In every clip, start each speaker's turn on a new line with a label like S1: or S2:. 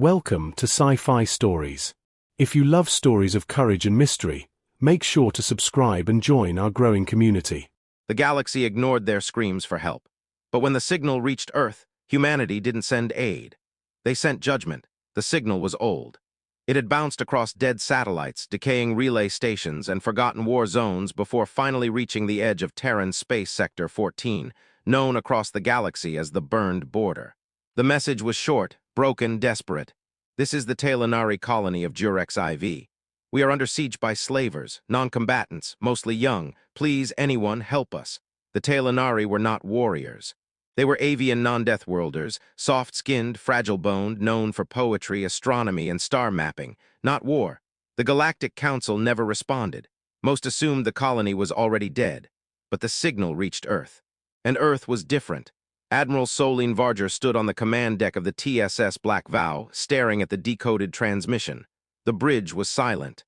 S1: Welcome to Sci-Fi Stories. If you love stories of courage and mystery, make sure to subscribe and join our growing community.
S2: The galaxy ignored their screams for help. But when the signal reached Earth, humanity didn't send aid. They sent judgment. The signal was old. It had bounced across dead satellites, decaying relay stations, and forgotten war zones before finally reaching the edge of Terran's Space Sector 14, known across the galaxy as the Burned Border. The message was short, broken, desperate. This is the Talanari colony of Jurex IV. We are under siege by slavers, non-combatants, mostly young. Please, anyone, help us. The Talanari were not warriors. They were avian non-Deathworlders, soft-skinned, fragile-boned, known for poetry, astronomy, and star mapping, not war. The Galactic Council never responded. Most assumed the colony was already dead. But the signal reached Earth. And Earth was different. Admiral Solene Varger stood on the command deck of the TSS Black Vow, staring at the decoded transmission. The bridge was silent.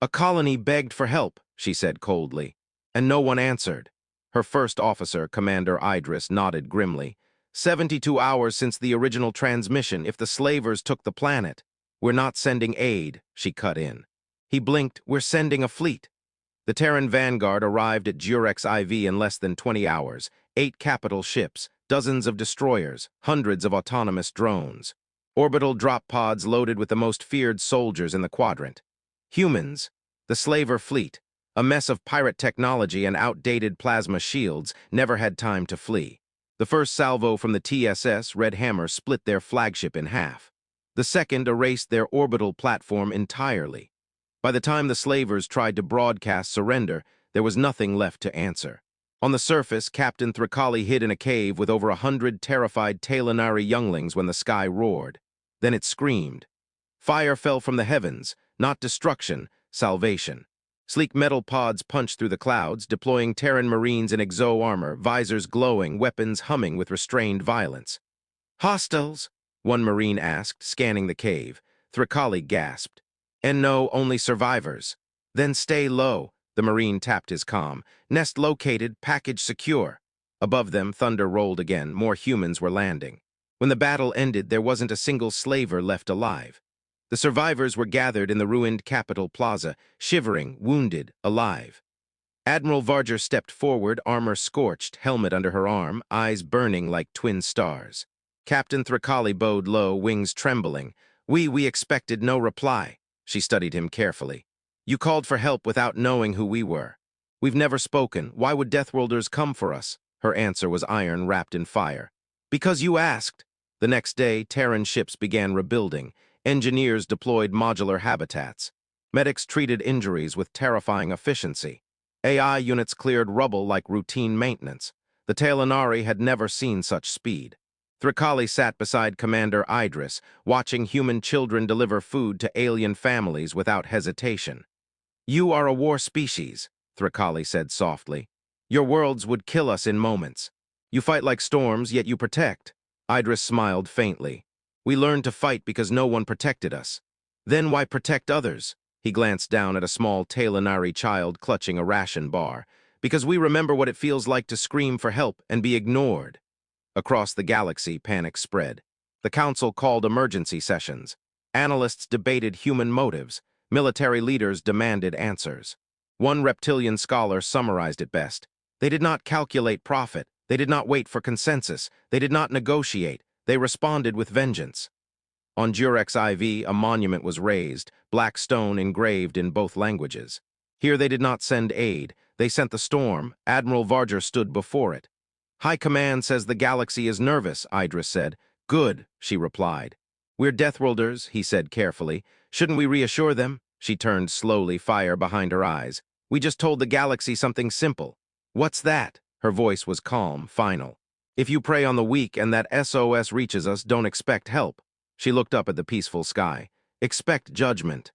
S2: "A colony begged for help," she said coldly, and no one answered. Her first officer, Commander Idris, nodded grimly. 72 hours since the original transmission, if the slavers took the planet. "We're not sending aid," she cut in. He blinked. "We're sending a fleet." The Terran Vanguard arrived at Jurex IV in less than 20 hours, 8 capital ships, dozens of destroyers, hundreds of autonomous drones. Orbital drop pods loaded with the most feared soldiers in the quadrant. Humans, the slaver fleet, a mess of pirate technology and outdated plasma shields, never had time to flee. The first salvo from the TSS Red Hammer split their flagship in half. The second erased their orbital platform entirely. By the time the slavers tried to broadcast surrender, there was nothing left to answer. On the surface, Captain Thrikali hid in a cave with over 100 terrified Talanari younglings when the sky roared. Then it screamed. Fire fell from the heavens, not destruction, salvation. Sleek metal pods punched through the clouds, deploying Terran Marines in exo-armor, visors glowing, weapons humming with restrained violence. "Hostiles?" one Marine asked, scanning the cave. Thrikali gasped. "And no, only survivors." "Then stay low." The Marine tapped his comm. "Nest located, package secure." Above them, thunder rolled again. More humans were landing. When the battle ended, there wasn't a single slaver left alive. The survivors were gathered in the ruined Capitol Plaza, shivering, wounded, alive. Admiral Varger stepped forward, armor scorched, helmet under her arm, eyes burning like twin stars. Captain Thrikali bowed low, wings trembling. We expected no reply." She studied him carefully. "You called for help without knowing who we were. We've never spoken. Why would Deathworlders come for us?" Her answer was iron wrapped in fire. "Because you asked." The next day, Terran ships began rebuilding. Engineers deployed modular habitats. Medics treated injuries with terrifying efficiency. AI units cleared rubble like routine maintenance. The Talanari had never seen such speed. Thrikali sat beside Commander Idris, watching human children deliver food to alien families without hesitation. "You are a war species," Thrikali said softly. "Your worlds would kill us in moments. You fight like storms, yet you protect." Idris smiled faintly. "We learned to fight because no one protected us. Then why protect others?" He glanced down at a small Talanari child clutching a ration bar. "Because we remember what it feels like to scream for help and be ignored." Across the galaxy, panic spread. The Council called emergency sessions. Analysts debated human motives. Military leaders demanded answers. One reptilian scholar summarized it best. They did not calculate profit. They did not wait for consensus. They did not negotiate. They responded with vengeance. On Jurex IV, a monument was raised, black stone engraved in both languages. Here they did not send aid. They sent the storm. Admiral Varger stood before it. "High Command says the galaxy is nervous," Idris said. "Good," she replied. "We're Deathworlders," he said carefully. "Shouldn't we reassure them?" She turned slowly, fire behind her eyes. "We just told the galaxy something simple." "What's that?" Her voice was calm, final. "If you prey on the weak and that SOS reaches us, don't expect help." She looked up at the peaceful sky. "Expect judgment."